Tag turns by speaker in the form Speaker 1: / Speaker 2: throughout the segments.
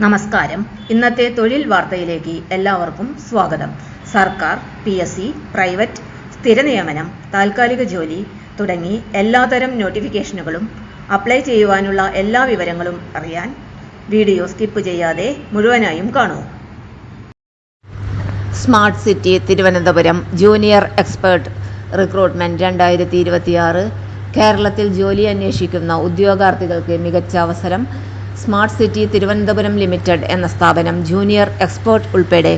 Speaker 1: നമസ്കാരം. ഇന്നത്തെ തൊഴിൽ വാർത്തയിലേക്ക് എല്ലാവർക്കും സ്വാഗതം. സർക്കാർ, PSC, പ്രൈവറ്റ്, സ്ഥിര നിയമനം, താൽക്കാലിക ജോലി തുടങ്ങി എല്ലാതരം നോട്ടിഫിക്കേഷനുകളും അപ്ലൈ ചെയ്യുവാനുള്ള എല്ലാ വിവരങ്ങളും അറിയാൻ വീഡിയോ സ്കിപ്പ് ചെയ്യാതെ മുഴുവനായും കാണൂ.
Speaker 2: Smart city Thiruvananthapuram junior expert recruitment 2026. കേരളത്തിൽ ജോലി അന്വേഷിക്കുന്ന ഉദ്യോഗാർത്ഥികൾക്ക് മികച്ച അവസരം. സ്മാർട്ട് സിറ്റി തിരുവനന്തപുരം ലിമിറ്റഡ് എന്ന സ്ഥാപനം ജൂനിയർ എക്സ്പേർട്ട് ഉൾപ്പെടെ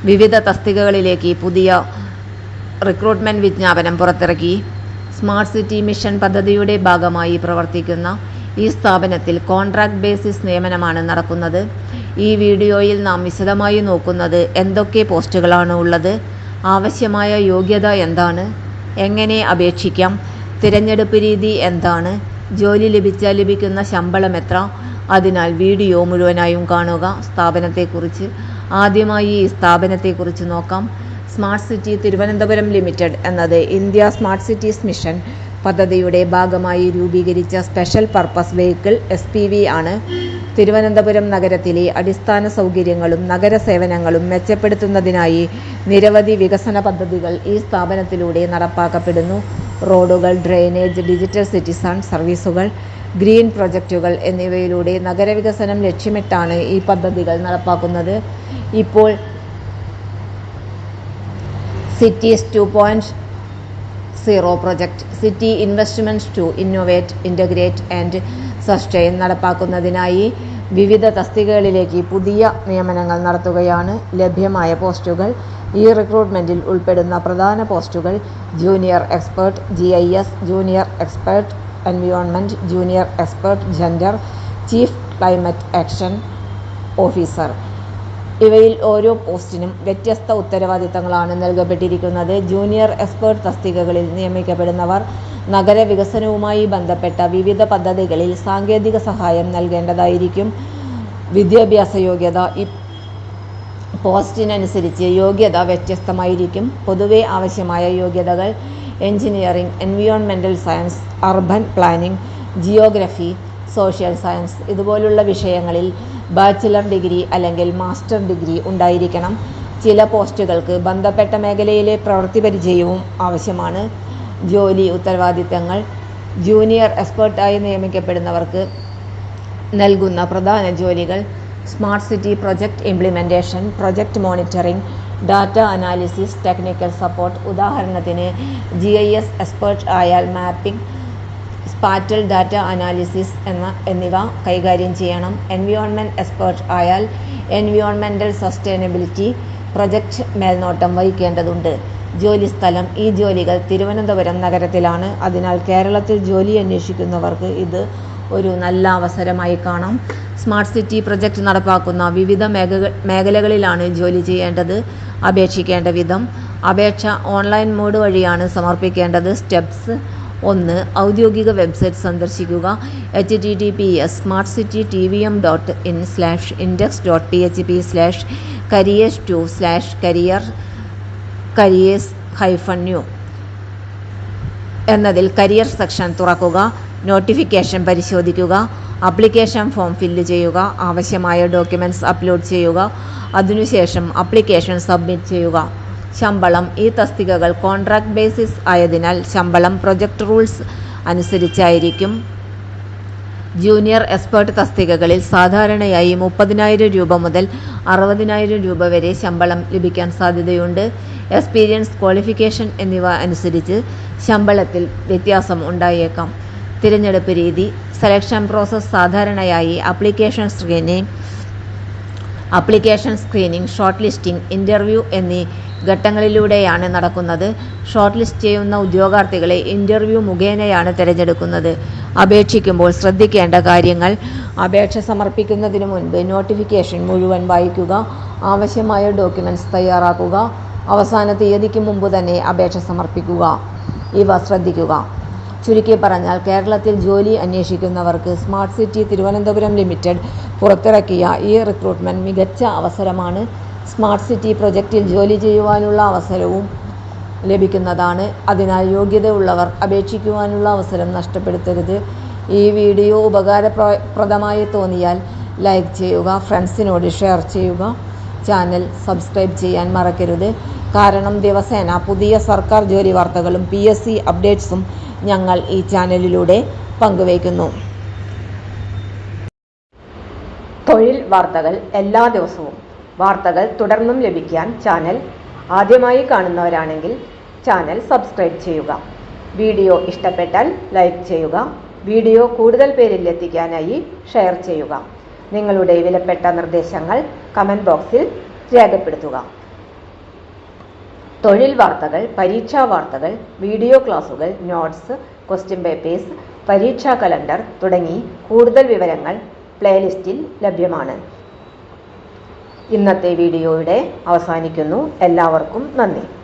Speaker 2: വിവിധ തസ്തികകളിലേക്ക് പുതിയ റിക്രൂട്ട്മെന്റ് വിജ്ഞാപനം പുറത്തിറക്കി. സ്മാർട്ട് സിറ്റി മിഷൻ പദ്ധതിയുടെ ഭാഗമായി പ്രവർത്തിക്കുന്ന ഈ സ്ഥാപനത്തിൽ കോൺട്രാക്ട് ബേസിസ് നിയമനമാണ് നടക്കുന്നത്. ഈ വീഡിയോയിൽ നാം വിശദമായി നോക്കുന്നത് എന്തൊക്കെ പോസ്റ്റുകളാണ് ഉള്ളത്, ആവശ്യമായ യോഗ്യത എന്താണ്, എങ്ങനെ അപേക്ഷിക്കാം, തിരഞ്ഞെടുപ്പ് രീതി എന്താണ്, ജോലി ലഭിച്ചാൽ ലഭിക്കുന്ന ശമ്പളം എത്ര. അതിനാൽ വീഡിയോ മുഴുവനായും കാണുക. സ്ഥാപനത്തെക്കുറിച്ച് ആദ്യമായി ഈ സ്ഥാപനത്തെക്കുറിച്ച് നോക്കാം. സ്മാർട്ട് സിറ്റി തിരുവനന്തപുരം ലിമിറ്റഡ് എന്നത് ഇന്ത്യ സ്മാർട്ട് സിറ്റീസ് മിഷൻ പദ്ധതിയുടെ ഭാഗമായി രൂപീകരിച്ച സ്പെഷ്യൽ പർപ്പസ് വെഹിക്കിൾ SPV ആണ്. തിരുവനന്തപുരം നഗരത്തിലെ അടിസ്ഥാന സൗകര്യങ്ങളും നഗര സേവനങ്ങളും മെച്ചപ്പെടുത്തുന്നതിനായി നിരവധി വികസന പദ്ധതികൾ ഈ സ്ഥാപനത്തിലൂടെ നടപ്പാക്കപ്പെടുന്നു. റോഡുകൾ, ഡ്രെയിനേജ്, ഡിജിറ്റൽ സിറ്റിസൺ സർവീസുകൾ, ഗ്രീൻ പ്രൊജക്റ്റുകൾ എന്നിവയിലൂടെ നഗരവികസനം ലക്ഷ്യമിട്ടാണ് ഈ പദ്ധതികൾ നടപ്പാക്കുന്നത്. ഇപ്പോൾ cities 2.0 project, city investments to innovate, integrate and sustain നടപ്പാക്കുന്നതിനായി വിവിധ തസ്തികകളിലേക്ക് പുതിയ നിയമനങ്ങൾ നടത്തുകയാണ്. ലഭ്യമായ പോസ്റ്റുകൾ. ഈ റിക്രൂട്ട്മെൻറ്റിൽ ഉൾപ്പെടുന്ന പ്രധാന പോസ്റ്റുകൾ: junior expert GIS, junior expert environment, junior expert gender, chief climate action officer. ഇവയിൽ ഓരോ പോസ്റ്റിനും വ്യത്യസ്ത ഉത്തരവാദിത്തങ്ങളാണ് നൽകപ്പെട്ടിരിക്കുന്നത്. ജൂനിയർ എക്സ്പേർട്ട് തസ്തികകളിൽ നിയമിക്കപ്പെടുന്നവർ നഗരവികസനവുമായി ബന്ധപ്പെട്ട വിവിധ പദ്ധതികളിൽ സാങ്കേതിക സഹായം നൽകേണ്ടതായിരിക്കും. വിദ്യാഭ്യാസ യോഗ്യത. ഈ പോസ്റ്റിനനുസരിച്ച് യോഗ്യത വ്യത്യസ്തമായിരിക്കും. പൊതുവെ ആവശ്യമായ യോഗ്യതകൾ: എഞ്ചിനീയറിംഗ്, എൻവിയോൺമെൻ്റൽ science, urban planning, geography, social science ഇതുപോലുള്ള വിഷയങ്ങളിൽ ബാച്ചിലർ ഡിഗ്രി അല്ലെങ്കിൽ മാസ്റ്റർ ഡിഗ്രി ഉണ്ടായിരിക്കണം. ചില പോസ്റ്റുകൾക്ക് ബന്ധപ്പെട്ട മേഖലയിലെ പ്രവൃത്തി പരിചയവും ആവശ്യമാണ്. ജോലി ഉത്തരവാദിത്തങ്ങൾ. ജൂനിയർ എക്സ്പേർട്ടായി നിയമിക്കപ്പെടുന്നവർക്ക് നൽകുന്ന പ്രധാന ജോലികൾ: smart city project implementation, project monitoring, data analysis, technical support. ഉദാഹരണത്തിന് GIS എക്സ്പേർട്ട് ആയാൽ മാപ്പിംഗ്, സ്പാറ്റൽ ഡാറ്റ അനാലിസിസ് എന്നിവ കൈകാര്യം ചെയ്യണം. എൻവിയോൺമെൻറ്റ് എക്സ്പേർട്ട് ആയാൽ എൻവിയോൺമെൻ്റൽ സസ്റ്റൈനബിലിറ്റി പ്രൊജക്റ്റ് മേൽനോട്ടം വഹിക്കേണ്ടതുണ്ട്. ജോലിസ്ഥലം. ഈ ജോലികൾ തിരുവനന്തപുരം നഗരത്തിലാണ്. അതിനാൽ കേരളത്തിൽ ജോലി അന്വേഷിക്കുന്നവർക്ക് ഇത് ഒരു നല്ല അവസരമായി കാണാം. സ്മാർട്ട് സിറ്റി പ്രൊജക്റ്റ് നടപ്പാക്കുന്ന വിവിധ മേഖലകളിലാണ് ജോലി ചെയ്യേണ്ടത്. അപേക്ഷിക്കേണ്ട വിധം: അപേക്ഷ ഓൺലൈൻ മോഡ് വഴിയാണ് സമർപ്പിക്കേണ്ടത്. സ്റ്റെപ്സ്: 1. ഔദ്യോഗിക വെബ്സൈറ്റ് സന്ദർശിക്കുക. https://index.php/careers2/careers-new എന്നതിൽ കരിയർ സെക്ഷൻ തുറക്കുക. നോട്ടിഫിക്കേഷൻ പരിശോധിക്കുക. ആപ്ലിക്കേഷൻ ഫോം ഫില്ല് ചെയ്യുക. ആവശ്യമായ ഡോക്യുമെൻറ്റ്സ് അപ്ലോഡ് ചെയ്യുക. അതിനുശേഷം ആപ്ലിക്കേഷൻ സബ്മിറ്റ് ചെയ്യുക. ശമ്പളം. ഈ തസ്തികകൾ കോൺട്രാക്ട് ബേസിസ് ആയതിനാൽ ശമ്പളം പ്രൊജക്റ്റ് റൂൾസ് അനുസരിച്ചായിരിക്കും. ജൂനിയർ എക്സ്പേർട്ട് തസ്തികകളിൽ സാധാരണയായി 30,000 രൂപ മുതൽ 60,000 രൂപ വരെ ശമ്പളം ലഭിക്കാൻ സാധ്യതയുണ്ട്. എക്സ്പീരിയൻസ്, ക്വാളിഫിക്കേഷൻ എന്നിവ അനുസരിച്ച് ശമ്പളത്തിൽ വ്യത്യാസം ഉണ്ടായേക്കാം. തിരഞ്ഞെടുപ്പ് രീതി. സെലക്ഷൻ പ്രോസസ് സാധാരണയായി application screening, short listing, interview എന്നീ ഘട്ടങ്ങളിലൂടെയാണ് നടക്കുന്നത്. ഷോർട്ട് ലിസ്റ്റ് ചെയ്യുന്ന ഉദ്യോഗാർത്ഥികളെ ഇൻ്റർവ്യൂ മുഖേനയാണ് തിരഞ്ഞെടുക്കുന്നത്. അപേക്ഷിക്കുമ്പോൾ ശ്രദ്ധിക്കേണ്ട കാര്യങ്ങൾ: അപേക്ഷ സമർപ്പിക്കുന്നതിന് മുൻപ് നോട്ടിഫിക്കേഷൻ മുഴുവൻ വായിക്കുക. ആവശ്യമായ ഡോക്യുമെൻറ്റ്സ് തയ്യാറാക്കുക. അവസാന തീയതിക്ക് മുമ്പ് തന്നെ അപേക്ഷ സമർപ്പിക്കുക. ഇവ ശ്രദ്ധിക്കുക. ചുരുക്കി പറഞ്ഞാൽ കേരളത്തിൽ ജോലി അന്വേഷിക്കുന്നവർക്ക് സ്മാർട്ട് സിറ്റി തിരുവനന്തപുരം ലിമിറ്റഡ് പുറത്തിറക്കിയ ഈ റിക്രൂട്ട്മെൻറ്റ് മികച്ച അവസരമാണ്. സ്മാർട്ട് സിറ്റി പ്രൊജക്റ്റിൽ ജോലി ചെയ്യുവാനുള്ള അവസരവും ലഭിക്കുന്നതാണ്. അതിനാൽ യോഗ്യതയുള്ളവർ അപേക്ഷിക്കുവാനുള്ള അവസരം നഷ്ടപ്പെടുത്തരുത്. ഈ വീഡിയോ ഉപകാരപ്രദമായി തോന്നിയാൽ ലൈക്ക് ചെയ്യുക, ഫ്രണ്ട്സിനോട് ഷെയർ ചെയ്യുക. ചാനൽ സബ്സ്ക്രൈബ് ചെയ്യാൻ മറക്കരുത്. കാരണം ദിവസേന പുതിയ സർക്കാർ ജോലി വാർത്തകളും PSC അപ്ഡേറ്റ്സും ഞങ്ങൾ ഈ ചാനലിലൂടെ പങ്കുവയ്ക്കുന്നു. തൊഴിൽ വാർത്തകൾ എല്ലാ ദിവസവും. വാർത്തകൾ തുടർന്നും ലഭിക്കാൻ ചാനൽ ആദ്യമായി കാണുന്നവരാണെങ്കിൽ ചാനൽ സബ്സ്ക്രൈബ് ചെയ്യുക. വീഡിയോ ഇഷ്ടപ്പെട്ടാൽ ലൈക്ക് ചെയ്യുക. വീഡിയോ കൂടുതൽ പേരിൽ എത്തിക്കാനായി ഷെയർ ചെയ്യുക. നിങ്ങളുടെ വിലപ്പെട്ട നിർദ്ദേശങ്ങൾ കമൻറ്റ് ബോക്സിൽ രേഖപ്പെടുത്തുക. തൊഴിൽ വാർത്തകൾ, പരീക്ഷാ വാർത്തകൾ, വീഡിയോ ക്ലാസുകൾ, നോട്ട്സ്, ക്വസ്റ്റ്യൻ പേപ്പേഴ്സ്, പരീക്ഷാ കലണ്ടർ തുടങ്ങി കൂടുതൽ വിവരങ്ങൾ പ്ലേലിസ്റ്റിൽ ലഭ്യമാണ്. ഇന്നത്തെ വീഡിയോയുടെ അവസാനിക്കുന്നു. എല്ലാവർക്കും നന്ദി.